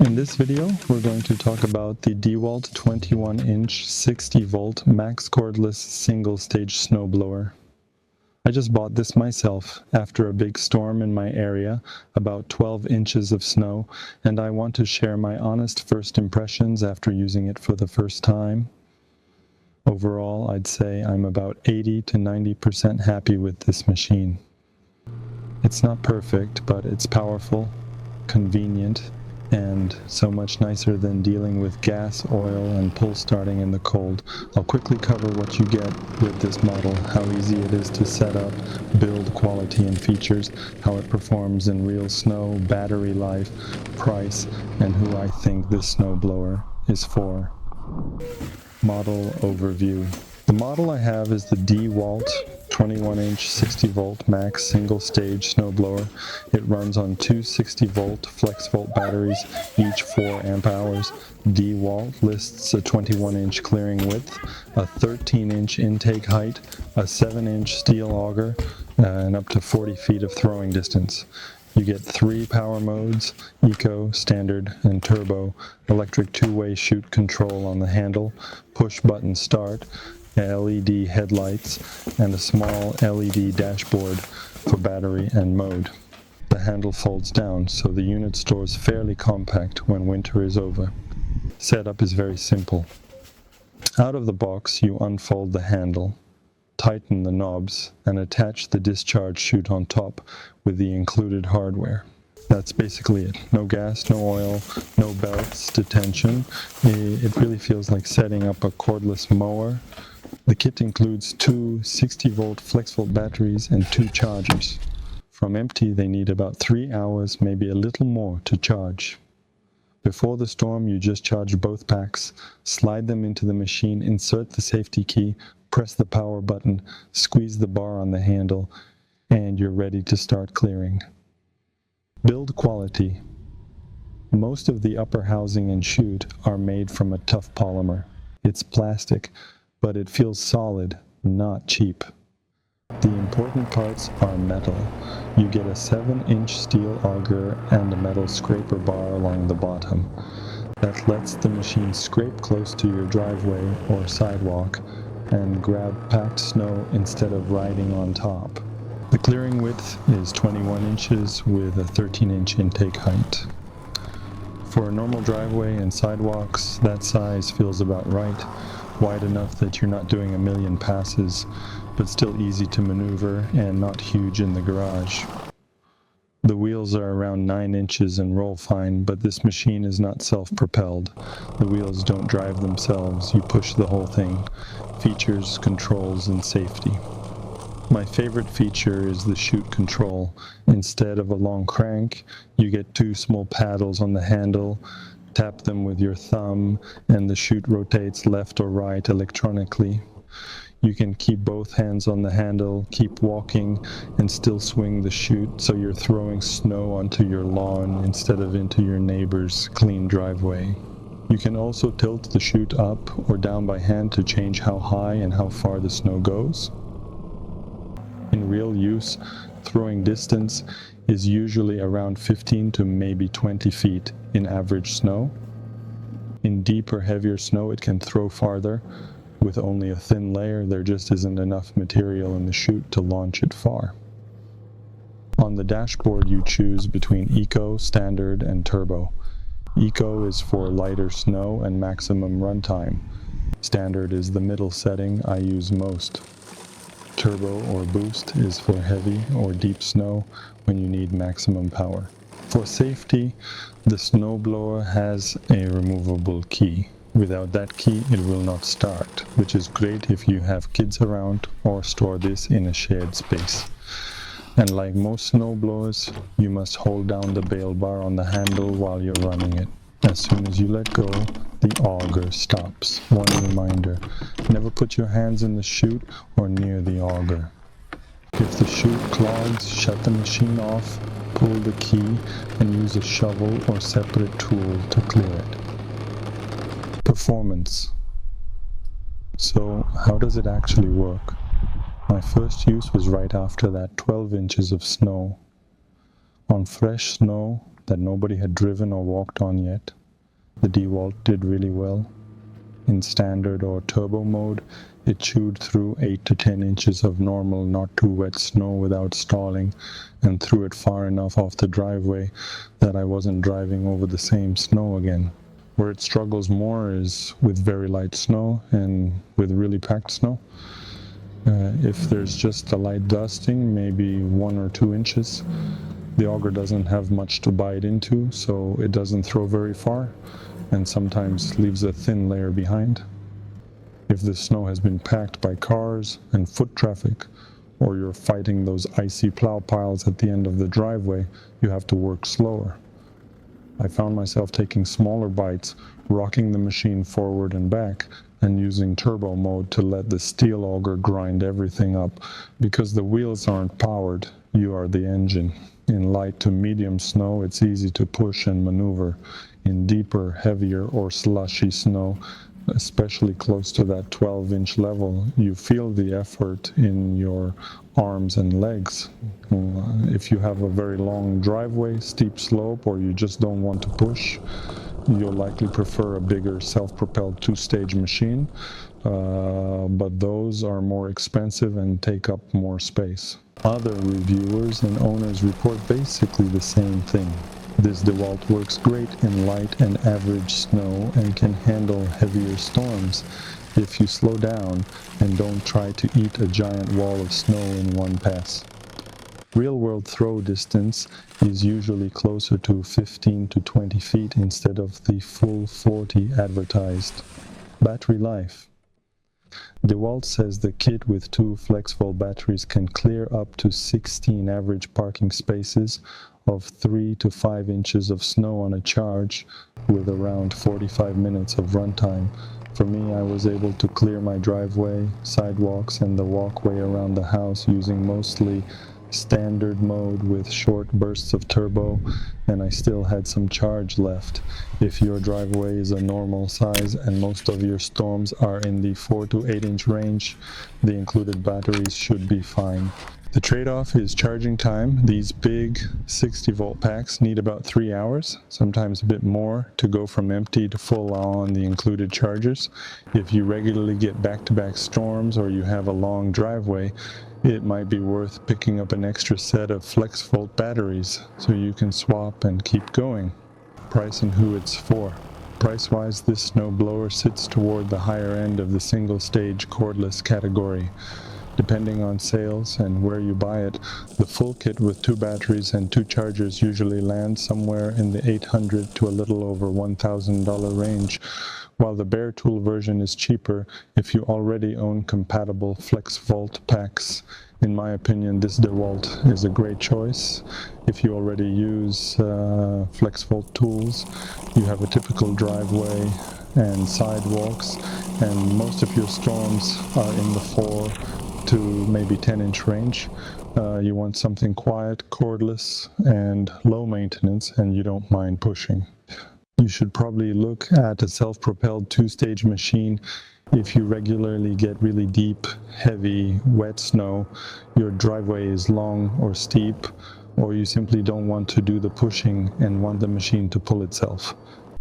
In this video, we're going to talk about the DEWALT 21-inch 60-volt max cordless single-stage snowblower. I just bought this myself after a big storm in my area, about 12 inches of snow, and I want to share my honest first impressions after using it for the first time. Overall, I'd say I'm about 80 to 90% happy with this machine. It's not perfect, but it's powerful, convenient, and so much nicer than dealing with gas, oil, and pull starting in the cold. I'll quickly cover what you get with this model, how easy it is to set up, build quality and features, how it performs in real snow, battery life, price, and who I think this snowblower is for. Model overview. The model I have is the DEWALT 21-inch 60-volt max single-stage snowblower. It runs on two 60-volt FLEXVOLT batteries, each 4 amp-hours. DEWALT lists a 21-inch clearing width, a 13-inch intake height, a 7-inch steel auger, and up to 40 feet of throwing distance. You get 3 power modes: Eco, Standard, and Turbo, electric two-way chute control on the handle, push-button start, LED headlights, and a small LED dashboard for battery and mode. The handle folds down, so the unit stores fairly compact when winter is over. Setup is very simple. Out of the box, you unfold the handle, tighten the knobs, and attach the discharge chute on top with the included hardware. That's basically it. No gas, no oil, no belts to tension. It really feels like setting up a cordless mower. The kit includes 2 60-volt FLEXVOLT batteries and 2 chargers. From empty, they need about 3 hours, maybe a little more, to charge. Before the storm, you just charge both packs, slide them into the machine, insert the safety key, press the power button, squeeze the bar on the handle, and you're ready to start clearing. Build quality. Most of the upper housing and chute are made from a tough polymer. It's plastic, but it feels solid, not cheap. The important parts are metal. You get a 7-inch steel auger and a metal scraper bar along the bottom. That lets the machine scrape close to your driveway or sidewalk and grab packed snow instead of riding on top. The clearing width is 21 inches with a 13-inch intake height. For a normal driveway and sidewalks, that size feels about right. Wide enough that you're not doing a million passes, but still easy to maneuver and not huge in the garage. The wheels are around 9 inches and roll fine, but this machine is not self-propelled. The wheels don't drive themselves, you push the whole thing. Features, controls, and safety. My favorite feature is the chute control. Instead of a long crank, you get 2 small paddles on the handle. Tap them with your thumb, and the chute rotates left or right electronically. You can keep both hands on the handle, keep walking, and still swing the chute so you're throwing snow onto your lawn instead of into your neighbor's clean driveway. You can also tilt the chute up or down by hand to change how high and how far the snow goes. In real use, throwing distance is usually around 15 to maybe 20 feet in average snow. In deeper, heavier snow, it can throw farther. With only a thin layer, there just isn't enough material in the chute to launch it far. On the dashboard, you choose between Eco, Standard, and Turbo. Eco is for lighter snow and maximum runtime. Standard is the middle setting I use most. Turbo or Boost is for heavy or deep snow when you need maximum power. For safety, the snowblower has a removable key. Without that key, it will not start, which is great if you have kids around or store this in a shared space. And like most snowblowers, you must hold down the bail bar on the handle while you're running it. As soon as you let go, the auger stops. One reminder, never put your hands in the chute or near the auger. If the chute clogs, shut the machine off, pull the key, and use a shovel or separate tool to clear it. Performance. So, how does it actually work? My first use was right after that 12 inches of snow. On fresh snow, that nobody had driven or walked on yet. The DEWALT did really well. In standard or turbo mode, it chewed through 8 to 10 inches of normal, not too wet snow without stalling, and threw it far enough off the driveway that I wasn't driving over the same snow again. Where it struggles more is with very light snow and with really packed snow. If there's just a light dusting, maybe 1 or 2 inches, the auger doesn't have much to bite into, so it doesn't throw very far, and sometimes leaves a thin layer behind. If the snow has been packed by cars and foot traffic, or you're fighting those icy plow piles at the end of the driveway, you have to work slower. I found myself taking smaller bites, rocking the machine forward and back, and using turbo mode to let the steel auger grind everything up, because the wheels aren't powered, you are the engine. In light to medium snow, it's easy to push and maneuver. In deeper, heavier, or slushy snow, especially close to that 12-inch level, you feel the effort in your arms and legs. If you have a very long driveway, steep slope, or you just don't want to push, you'll likely prefer a bigger self-propelled 2-stage machine, but those are more expensive and take up more space. Other reviewers and owners report basically the same thing. This DEWALT works great in light and average snow and can handle heavier storms if you slow down and don't try to eat a giant wall of snow in one pass. Real-world throw distance is usually closer to 15 to 20 feet instead of the full 40 advertised. Battery life. DEWALT says the kit with 2 FLEXVOLT batteries can clear up to 16 average parking spaces of 3 to 5 inches of snow on a charge with around 45 minutes of runtime. For me, I was able to clear my driveway, sidewalks, and the walkway around the house using mostly standard mode with short bursts of turbo, and I still had some charge left. If your driveway is a normal size and most of your storms are in the 4 to 8 inch range, the included batteries should be fine. The trade-off is charging time. These big 60-volt packs need about 3 hours, sometimes a bit more, to go from empty to full on the included chargers. If you regularly get back-to-back storms or you have a long driveway, it might be worth picking up an extra set of FLEXVOLT batteries so you can swap and keep going. Price and who it's for. Price-wise, this snowblower sits toward the higher end of the single-stage cordless category. Depending on sales and where you buy it, the full kit with 2 batteries and 2 chargers usually lands somewhere in the $800 to a little over $1,000 range, while the bare tool version is cheaper if you already own compatible FLEXVOLT packs. In my opinion, this DEWALT is a great choice. If you already use FLEXVOLT tools, you have a typical driveway and sidewalks, and most of your storms are in the 4 to maybe 10-inch range. You want something quiet, cordless, and low maintenance, and you don't mind pushing. You should probably look at a self-propelled 2-stage machine if you regularly get really deep, heavy, wet snow, your driveway is long or steep, or you simply don't want to do the pushing and want the machine to pull itself.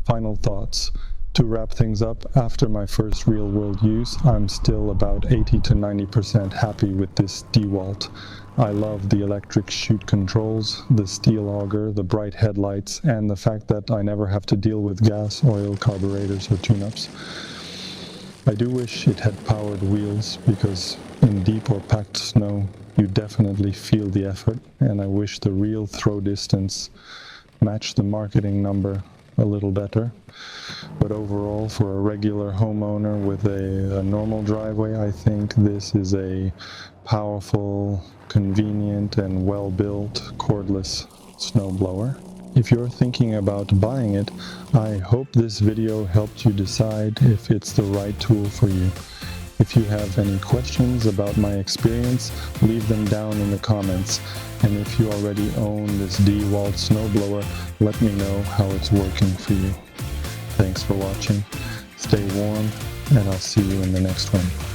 Final thoughts. To wrap things up, after my first real-world use, I'm still about 80 to 90% happy with this DEWALT. I love the electric chute controls, the steel auger, the bright headlights, and the fact that I never have to deal with gas, oil, carburetors, or tune-ups. I do wish it had powered wheels, because in deep or packed snow, you definitely feel the effort, and I wish the real throw distance matched the marketing number a little better. But overall, for a regular homeowner with a normal driveway, I think this is a powerful, convenient, and well-built cordless snowblower. If you're thinking about buying it, I hope this video helped you decide if it's the right tool for you. If you have any questions about my experience, leave them down in the comments. And if you already own this DEWALT snowblower, let me know how it's working for you. Thanks for watching. Stay warm, and I'll see you in the next one.